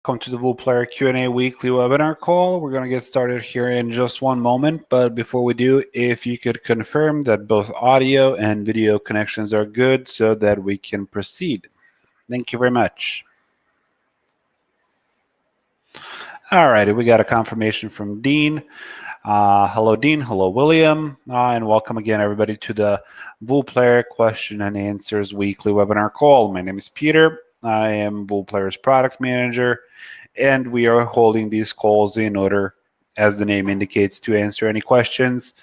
welcome to the VooPlayer Q&A weekly webinar call. We're going to get started here in just one moment, but before we do, if you could confirm that both audio and video connections are good so that we can proceed. Thank you very much. All righty, we got a confirmation from Dean. Hello, Dean. Hello, William. And welcome again, everybody, to the VooPlayer Question and Answers weekly webinar call. My name is Peter. I am VooPlayer's product manager, and we are holding these calls in order, as the name indicates, to answer any questions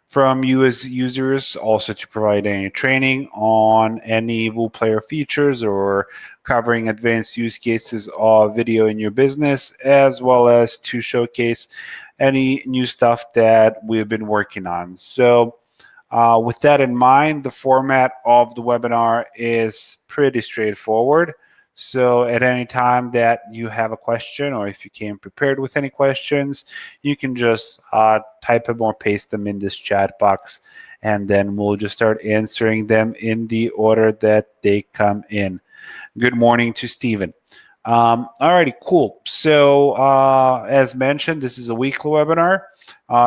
from you as users, also to provide any training on any VooPlayer features or covering advanced use cases of video in your business, as well as to showcase any new stuff that we've been working on. So with that in mind, the format of the webinar is pretty straightforward. So at any time that you have a question, or if you came prepared with any questions, you can just type them or paste them in this chat box, and then we'll just start answering them in the order that they come in. Good morning to Stephen. All righty, cool. So as mentioned, this is a weekly webinar.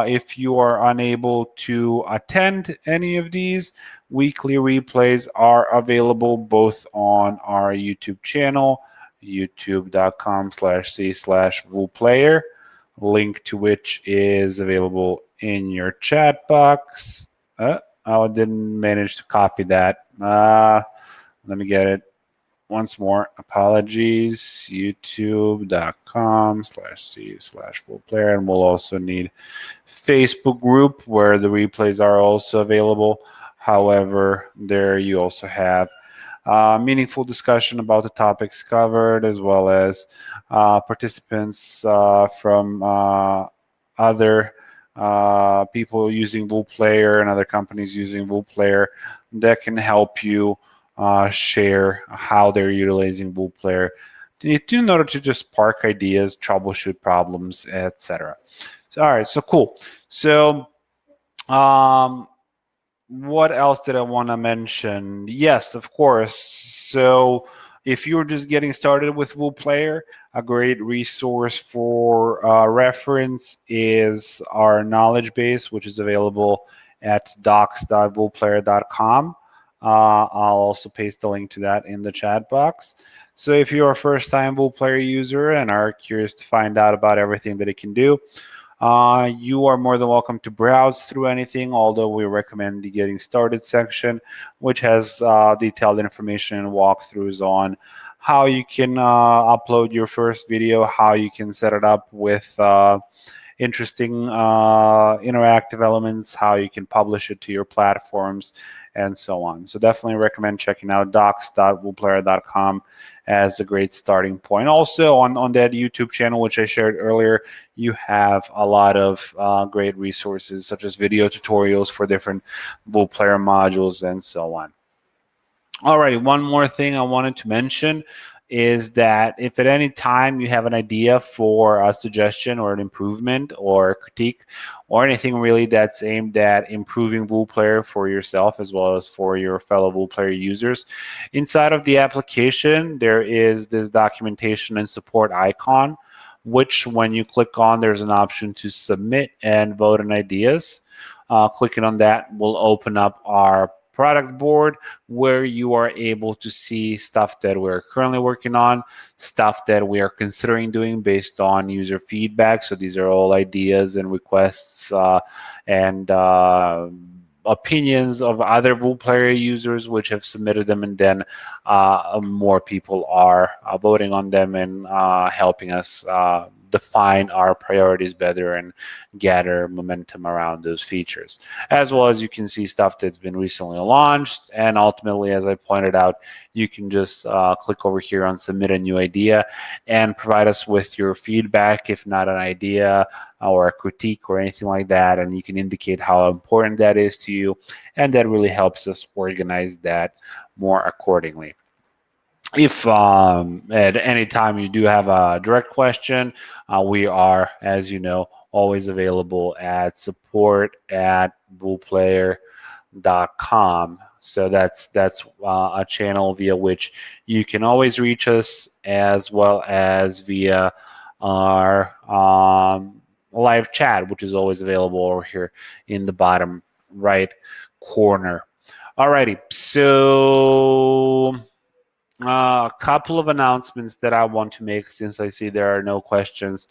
If you are unable to attend any of these, weekly replays are available both on our YouTube channel, youtube.com/c/VooPlayer, link to which is available in your chat box. I didn't manage to copy that. Let me get it. Once more, apologies, youtube.com/c/VooPlayer, and we'll also need Facebook group where the replays are also available. However, there you also have meaningful discussion about the topics covered, as well as participants from other people using VooPlayer and other companies using VooPlayer that can help you share how they're utilizing VooPlayer in order to just spark ideas, troubleshoot problems, etc. So, all right, so cool. So what else did I want to mention? Yes, of course. So if you're just getting started with VooPlayer, a great resource for reference is our knowledge base, which is available at docs.vooplayer.com. I'll also paste the link to that in the chat box. So if you're a first-time VooPlayer user and are curious to find out about everything that it can do, you are more than welcome to browse through anything, although we recommend the Getting Started section, which has detailed information and walkthroughs on how you can upload your first video, how you can set it up with interesting interactive elements, how you can publish it to your platforms, and so on. So definitely recommend checking out docs.vooplayer.com as a great starting point. Also on that YouTube channel, which I shared earlier, you have a lot of great resources such as video tutorials for different VooPlayer modules and so on. Alrighty, one more thing I wanted to mention is that if at any time you have an idea for a suggestion or an improvement or a critique or anything really that's aimed at improving VooPlayer for yourself as well as for your fellow VooPlayer users, inside of the application there is this documentation and support icon, which when you click on, there's an option to submit and vote on ideas. Clicking on that will open up our product board where you are able to see stuff that we're currently working on, stuff that we are considering doing based on user feedback. So these are all ideas and requests and opinions of other VooPlayer users which have submitted them, and then more people are voting on them and helping us define our priorities better and gather momentum around those features. As well as you can see stuff that's been recently launched, and ultimately, as I pointed out, you can just click over here on submit a new idea and provide us with your feedback, if not an idea or a critique or anything like that, and you can indicate how important that is to you, and that really helps us organize that more accordingly. If at any time you do have a direct question, we are, as you know, always available at support@VooPlayer.com. So that's a channel via which you can always reach us, as well as via our live chat, which is always available over here in the bottom right corner. Alrighty, so a couple of announcements that I want to make, since I see there are no questions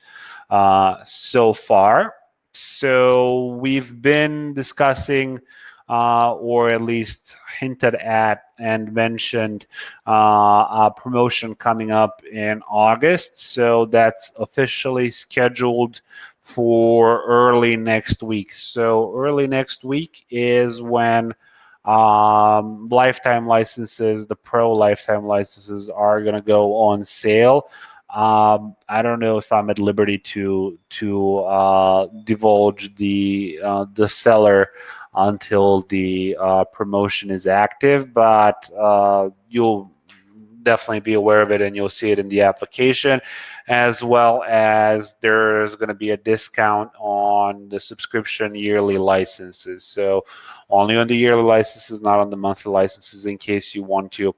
so far. So we've been discussing, or at least hinted at and mentioned, a promotion coming up in August. So that's officially scheduled for early next week. So early next week is when lifetime licenses, the pro lifetime licenses, are going to go on sale. I don't know if I'm at liberty to divulge the seller until the promotion is active, but you'll definitely be aware of it, and you'll see it in the application, as well as there's going to be a discount on the subscription yearly licenses. So only on the yearly licenses, not on the monthly licenses. In case you want to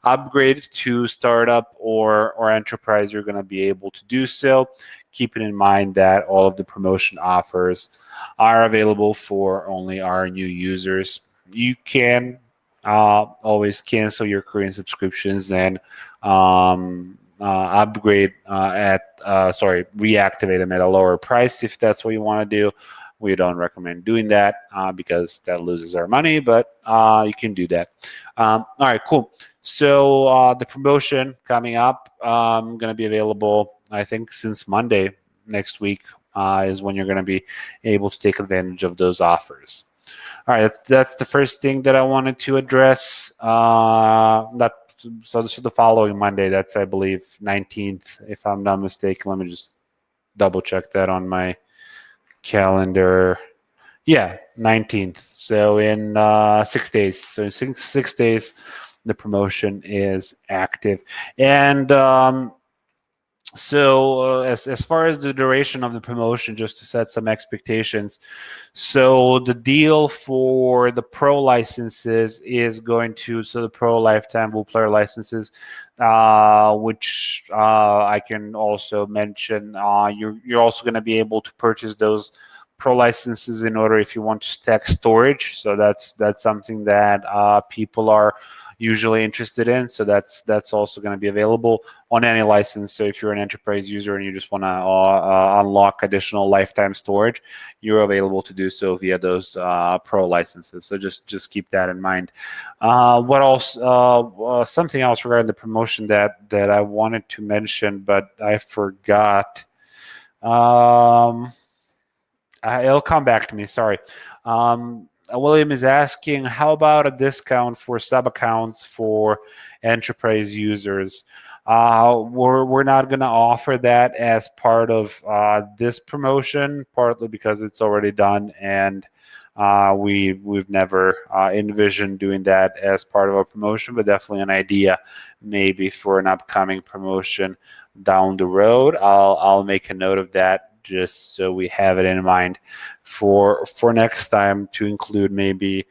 upgrade to startup or enterprise, you're going to be able to do so, keeping in mind that all of the promotion offers are available for only our new users. You can always cancel your current subscriptions and upgrade reactivate them at a lower price if that's what you want to do. We don't recommend doing that because that loses our money, but you can do that. All right, cool. So the promotion coming up going to be available, I think, since Monday next week is when you're going to be able to take advantage of those offers. All right, that's the first thing that I wanted to address. So this is the following Monday. That's, I believe, 19th, if I'm not mistaken. Let me just double check that on my calendar. Yeah, 19th. So in 6 days. So in six days, the promotion is active. And so as far as the duration of the promotion, just to set some expectations, so the deal for the pro licenses is going to, so the pro lifetime Wool Player licenses, which I can also mention, you're also going to be able to purchase those pro licenses in order if you want to stack storage. So that's something that people are usually interested in. So that's also going to be available on any license. So if you're an enterprise user and you just want to unlock additional lifetime storage, you're available to do so via those pro licenses. So just keep that in mind. What else? Something else regarding the promotion that I wanted to mention, but I forgot. It'll come back to me. Sorry. William is asking, how about a discount for sub accounts for enterprise users? We're not going to offer that as part of this promotion, partly because it's already done, and we've never envisioned doing that as part of a promotion, but definitely an idea maybe for an upcoming promotion down the road. I'll make a note of that, just so we have it in mind for next time, to include maybe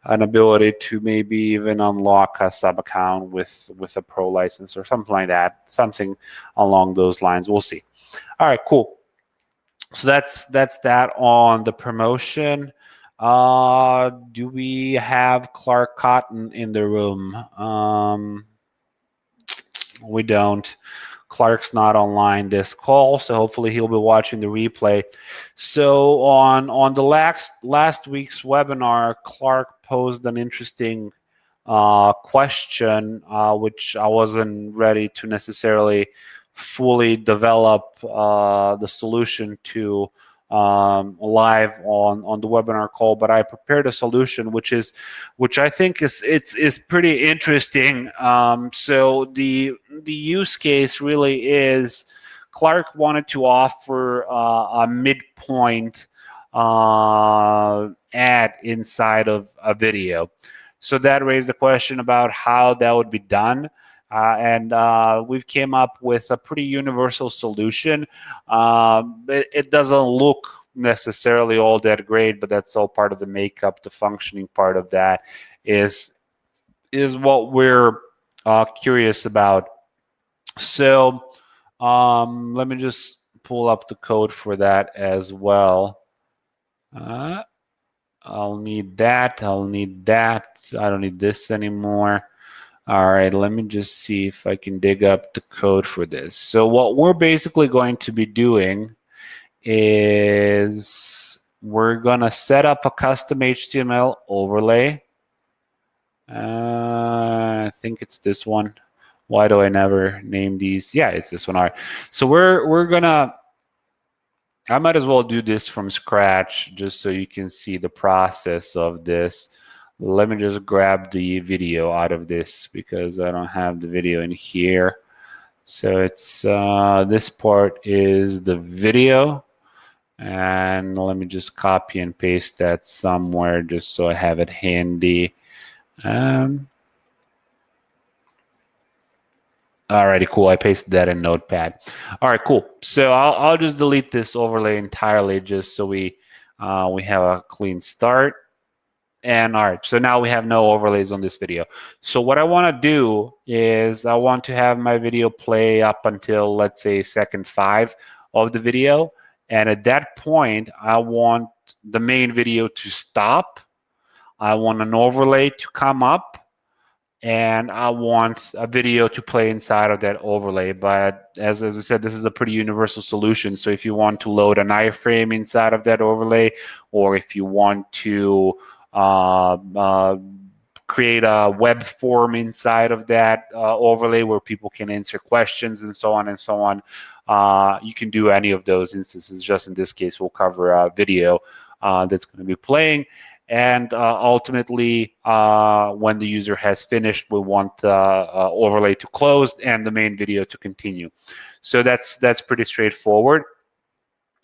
an ability to maybe even unlock a sub account with a pro license or something like that, something along those lines. We'll see. All right, cool. So that's that on the promotion. Do we have Clark Cotton in the room? We don't. Clark's not online this call, so hopefully he'll be watching the replay. So on the last week's webinar, Clark posed an interesting question, which I wasn't ready to necessarily fully develop the solution to live on the webinar call, but I prepared a solution which I think is pretty interesting. So the use case really is, Clark wanted to offer a midpoint ad inside of a video. So that raised the question about how that would be done. And we've came up with a pretty universal solution. It doesn't look necessarily all that great, but that's all part of the makeup. The functioning part of that is what we're curious about. So let me just pull up the code for that as well. I'll need that. I'll need that. I don't need this anymore. All right, let me just see if I can dig up the code for this. So what we're basically going to be doing is we're going to set up a custom HTML overlay. I think it's this one. Why do I never name these? Yeah, it's this one. All right. So we're gonna. I might as well do this from scratch just so you can see the process of this. Let me just grab the video out of this because I don't have the video in here. So it's this part is the video, and let me just copy and paste that somewhere just so I have it handy. Alrighty, cool. I pasted that in Notepad. All right, cool. So I'll just delete this overlay entirely just so we have a clean start. And all right, so now we have no overlays on this video. So what I want to do is I want to have my video play up until, let's say, second 5 of the video. And at that point, I want the main video to stop. I want an overlay to come up. And I want a video to play inside of that overlay. But as I said, this is a pretty universal solution. So if you want to load an iframe inside of that overlay, or if you want to create a web form inside of that overlay where people can answer questions and so on and so on, you can do any of those instances. Just in this case, we'll cover a video that's going to be playing. And ultimately, when the user has finished, we want the overlay to close and the main video to continue. So that's pretty straightforward.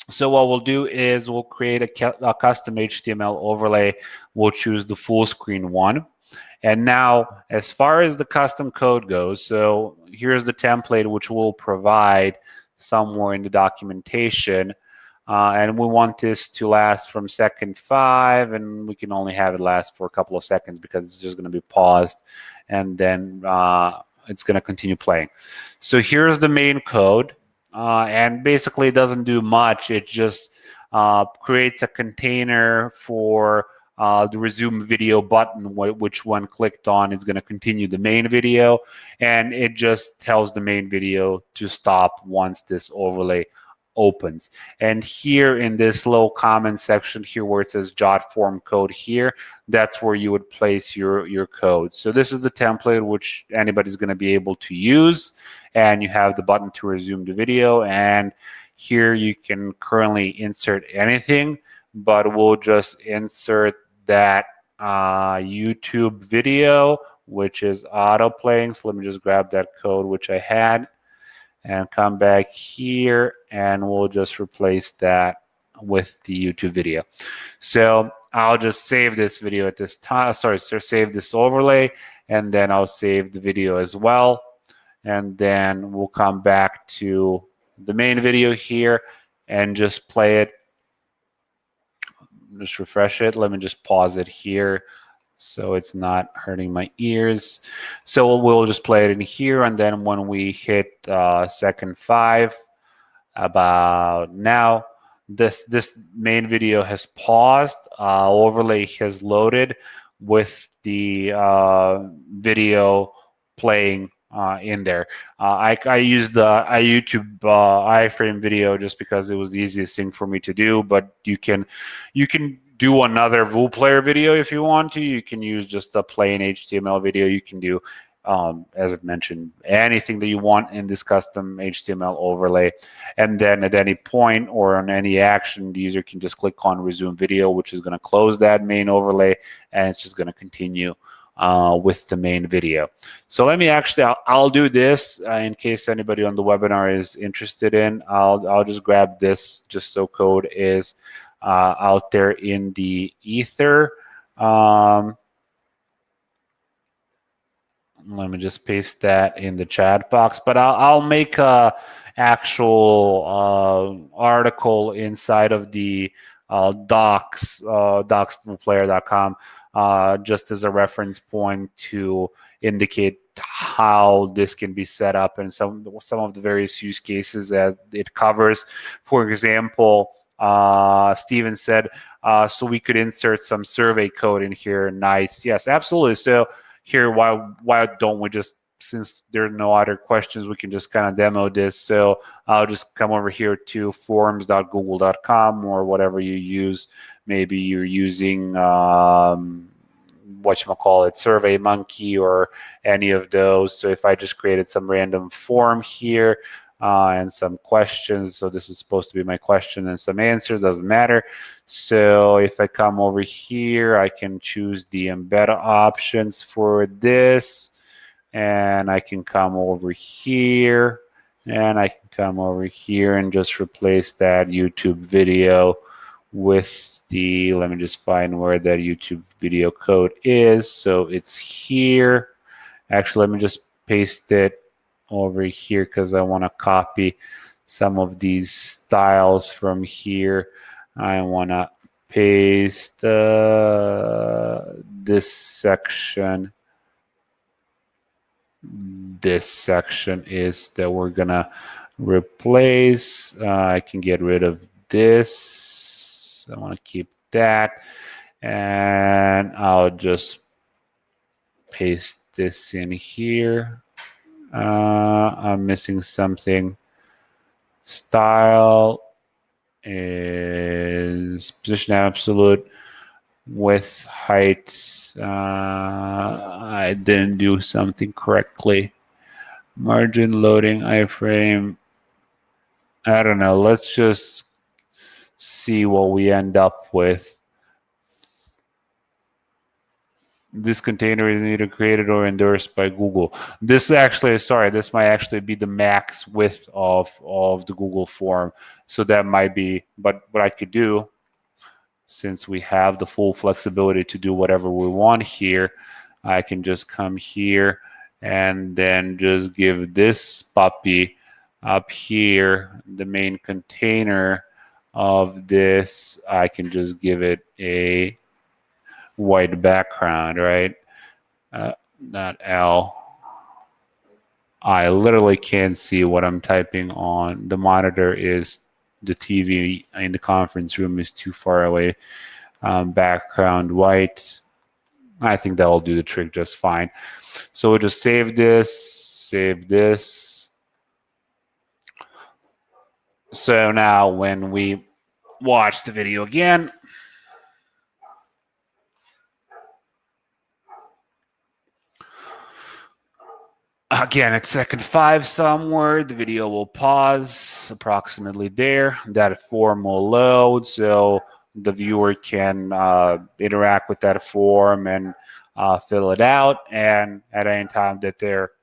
So what we'll do is we'll create a custom HTML overlay. We'll choose the full screen one. And now, as far as the custom code goes, so here's the template which we'll provide somewhere in the documentation. And we want this to last from second 5, and we can only have it last for a couple of seconds because it's just going to be paused, and then it's going to continue playing. So here's the main code, and basically it doesn't do much. It just creates a container for the resume video button, which when clicked on is going to continue the main video, and it just tells the main video to stop once this overlay opens. And here in this little comment section here where it says JotForm code here, that's where you would place your code. So this is the template which anybody's going to be able to use, and you have the button to resume the video, and here you can currently insert anything, but we'll just insert that YouTube video which is auto playing. So let me just grab that code which I had and come back here, and we'll just replace that with the YouTube video. So I'll just save this video at this time. Sorry, save this overlay, and then I'll save the video as well. And then we'll come back to the main video here and just play it. Just refresh it. Let me just pause it here so it's not hurting my ears. So we'll just play it in here, and then when we hit second 5, about now, this main video has paused. Overlay has loaded with the video playing in there. I used the YouTube iframe video just because it was the easiest thing for me to do, but you can do another Vue player video if you want to. You can use just a plain HTML video. You can do, as I've mentioned, anything that you want in this custom HTML overlay. And then at any point or on any action, the user can just click on resume video, which is going to close that main overlay, and it's just going to continue with the main video. So let me actually, I'll do this in case anybody on the webinar is interested in. I'll just grab this just so code is out there in the ether. Let me just paste that in the chat box, but I'll make an actual article inside of the docs, docs.player.com, just as a reference point to indicate how this can be set up and some of the various use cases that it covers. For example, Steven said, so we could insert some survey code in here. Nice. Yes, absolutely. So here, why don't we just, since there are no other questions, we can just kind of demo this. So I'll just come over here to forums.google.com or whatever you use. Maybe you're using whatchamacallit, SurveyMonkey or any of those. So if I just created some random form here and some questions, so this is supposed to be my question and some answers, doesn't matter. So if I come over here, I can choose the embed options for this, and I can come over here, and I can come over here and just replace that YouTube video with the, let me just find where that YouTube video code is. So it's here. Actually, let me just paste it over here because I want to copy some of these styles from here. I want to paste this section. This section is that we're gonna replace. I can get rid of this. I want to keep that, and I'll just paste this in here. I'm missing something. Style is position absolute. Width, height, I didn't do something correctly. Margin, loading, iframe, I don't know. Let's just see what we end up with. This container is either created or endorsed by Google. This actually, sorry, this might actually be the max width of the Google form. So that might be, but what I could do, since we have the full flexibility to do whatever we want here, I can just come here and then just give this puppy up here, the main container of this, I can just give it a white background, right? Not L. I literally can't see what I'm typing on. The monitor is, the TV in the conference room is too far away. Background white. I think that will do the trick just fine. So we'll just save this. So now when we watch the video again, again, at second 5 somewhere, the video will pause approximately there. That form will load, so the viewer can interact with that form and fill it out. And at any time that they're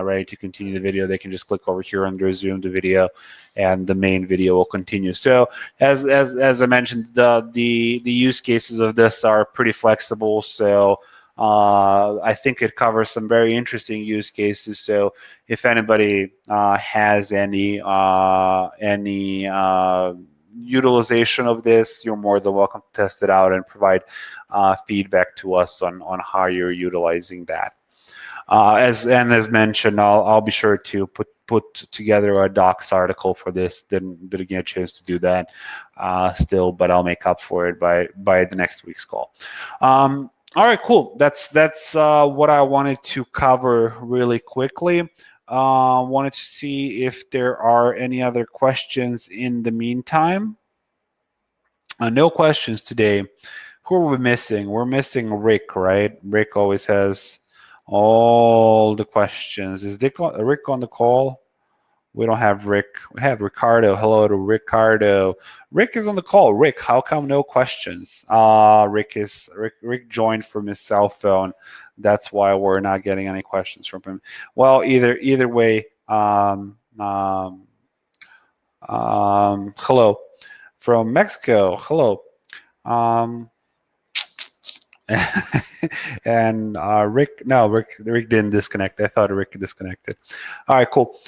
ready to continue the video, they can just click over here and resume the video, and the main video will continue. So as I mentioned, the use cases of this are pretty flexible. So I think it covers some very interesting use cases. So if anybody has any utilization of this, you're more than welcome to test it out and provide feedback to us on how you're utilizing that. As mentioned, I'll be sure to put together a docs article for this. Didn't get a chance to do that still, but I'll make up for it by the next week's call. All right, cool. That's what I wanted to cover really quickly. Wanted to see if there are any other questions in the meantime. No questions today. Who are we missing? We're missing Rick, right? Rick always has all the questions. Is Rick on the call? We don't have Rick. We have Ricardo. Hello to Ricardo. Rick is on the call. Rick, how come no questions? Rick joined from his cell phone. That's why we're not getting any questions from him. Well, either way, hello from Mexico. Hello. And Rick didn't disconnect. I thought Rick disconnected. All right, cool.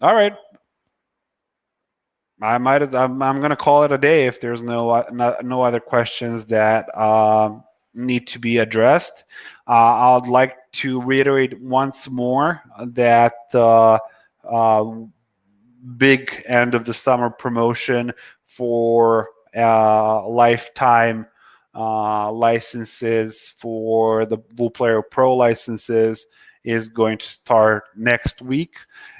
All right. I'm going to call it a day if there's no other questions that need to be addressed. I'd like to reiterate once more that uh, big end of the summer promotion for lifetime licenses for the VooPlayer Pro licenses is going to start next week.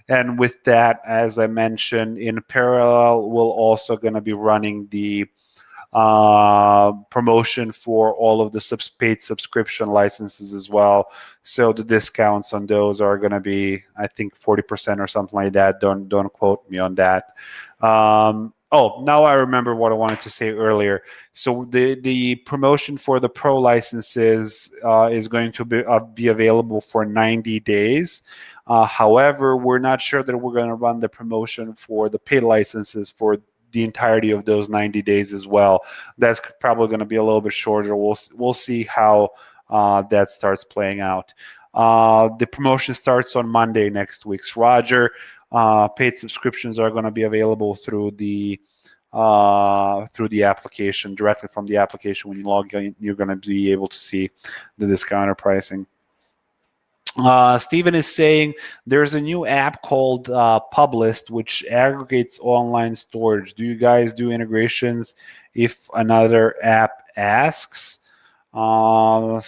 And with that, as I mentioned, in parallel, we're also going to be running the promotion for all of the paid subscription licenses as well. So the discounts on those are going to be, I think, 40% or something like that. Don't quote me on that. Now I remember what I wanted to say earlier. So the promotion for the pro licenses is going to be available for 90 days. However, we're not sure that we're going to run the promotion for the paid licenses for the entirety of those 90 days as well. That's probably going to be a little bit shorter. We'll see how that starts playing out. The promotion starts on Monday next week. Roger, paid subscriptions are going to be available through the application, directly from the application. When you log in, you're going to be able to see the discounted pricing. Steven is saying there's a new app called Publist, which aggregates online storage. Do you guys do integrations if another app asks? When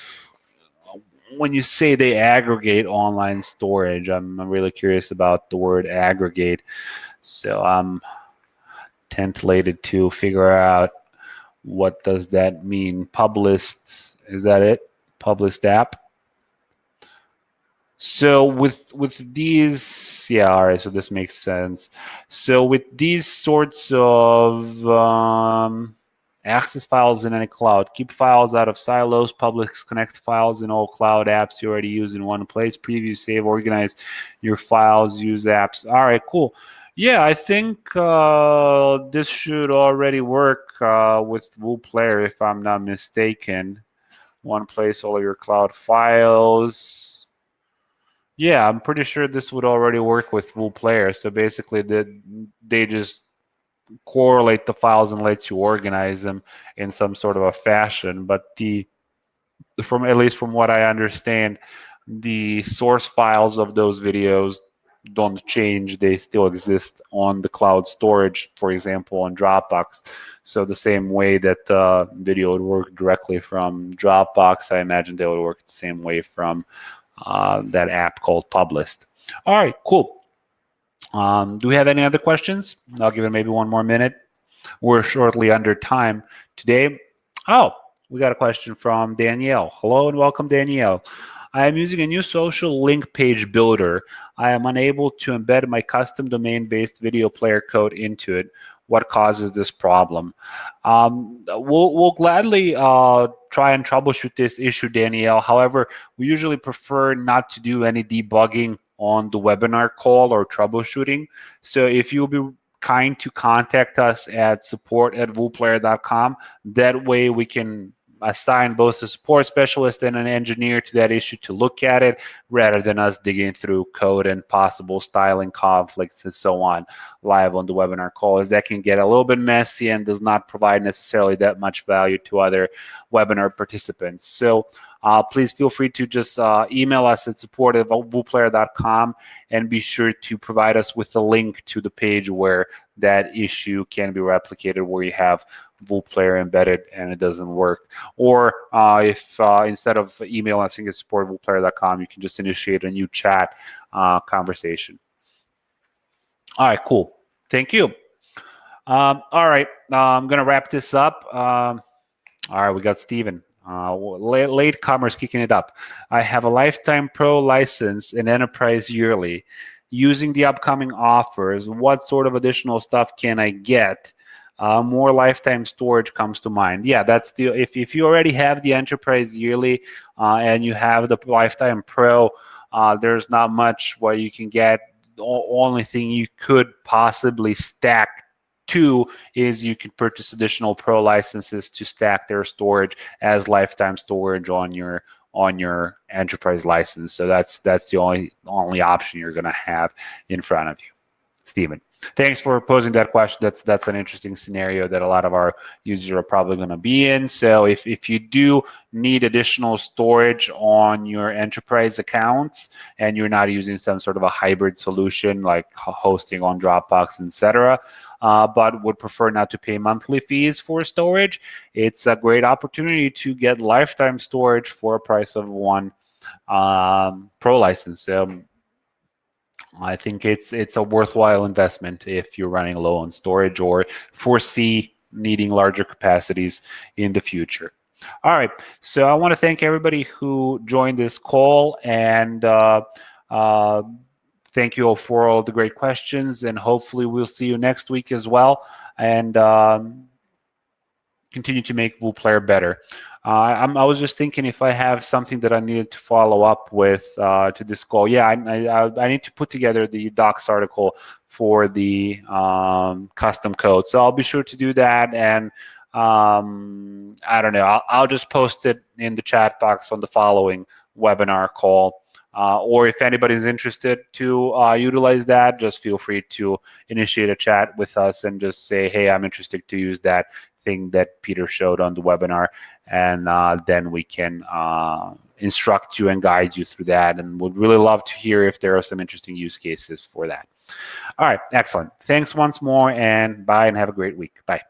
you say they aggregate online storage, I'm really curious about the word aggregate. So I'm tentated to figure out what does that mean. Publist, is that it? Publist app? So with these, yeah, all right, so this makes sense. So with these sorts of access files in any cloud, keep files out of silos, Publist connect files in all cloud apps you already use in one place, preview, save, organize your files, use apps. All right, cool. Yeah, I think this should already work with VooPlayer, if I'm not mistaken. One place, all of your cloud files. Yeah, I'm pretty sure this would already work with VooPlayer. So basically, they just correlate the files and let you organize them in some sort of a fashion. But at least from what I understand, the source files of those videos don't change. They still exist on the cloud storage, for example, on Dropbox. So the same way that video would work directly from Dropbox, I imagine they would work the same way from that app called Publist. All right, cool. Do we have any other questions? I'll give it maybe one more minute. We're shortly under time today. Oh, we got a question from Danielle. Hello and welcome, Danielle. I am using a new social link page builder. I am unable to embed my custom domain-based video player code into it. What causes this problem? We'll gladly try and troubleshoot this issue, Danielle. However, we usually prefer not to do any debugging on the webinar call or troubleshooting. So if you'll be kind to contact us at support@vooplayer.com, that way we can assign both a support specialist and an engineer to that issue to look at it, rather than us digging through code and possible styling conflicts and so on live on the webinar call, as that can get a little bit messy and does not provide necessarily that much value to other webinar participants. So please feel free to just email us at support@vooplayer.com and be sure to provide us with a link to the page where that issue can be replicated, where you have VooPlayer embedded and it doesn't work. Or if instead of emailing us at support@vooplayer.com, you can just initiate a new chat conversation. All right, cool. Thank you. All right, I'm going to wrap this up. All right, we got Steven. Late comers kicking it up. I have a lifetime pro license and enterprise yearly. Using the upcoming offers, what sort of additional stuff can I get? More lifetime storage comes to mind. Yeah, that's the if you already have the enterprise yearly and you have the lifetime pro, there's not much what you can get. The only thing you could possibly stack to is you can purchase additional pro licenses to stack their storage as lifetime storage on your enterprise license. So that's the only option you're going to have in front of you. Steven. Thanks for posing that question. That's an interesting scenario that a lot of our users are probably going to be in. So if you do need additional storage on your enterprise accounts and you're not using some sort of a hybrid solution like hosting on Dropbox, etc., but would prefer not to pay monthly fees for storage, it's a great opportunity to get lifetime storage for a price of one pro license. I think it's a worthwhile investment if you're running low on storage or foresee needing larger capacities in the future. All right, so I want to thank everybody who joined this call, and thank you all for all the great questions, and hopefully we'll see you next week as well, and continue to make WooPlayer better. I was just thinking if I have something that I needed to follow up with to this call. Yeah, I need to put together the docs article for the custom code. So I'll be sure to do that. And I don't know, I'll just post it in the chat box on the following webinar call. Or if anybody's interested to utilize that, just feel free to initiate a chat with us and just say, hey, I'm interested to use that thing that Peter showed on the webinar, and then we can instruct you and guide you through that, and would really love to hear if there are some interesting use cases for that. All right, excellent. Thanks once more, and bye, and have a great week. Bye.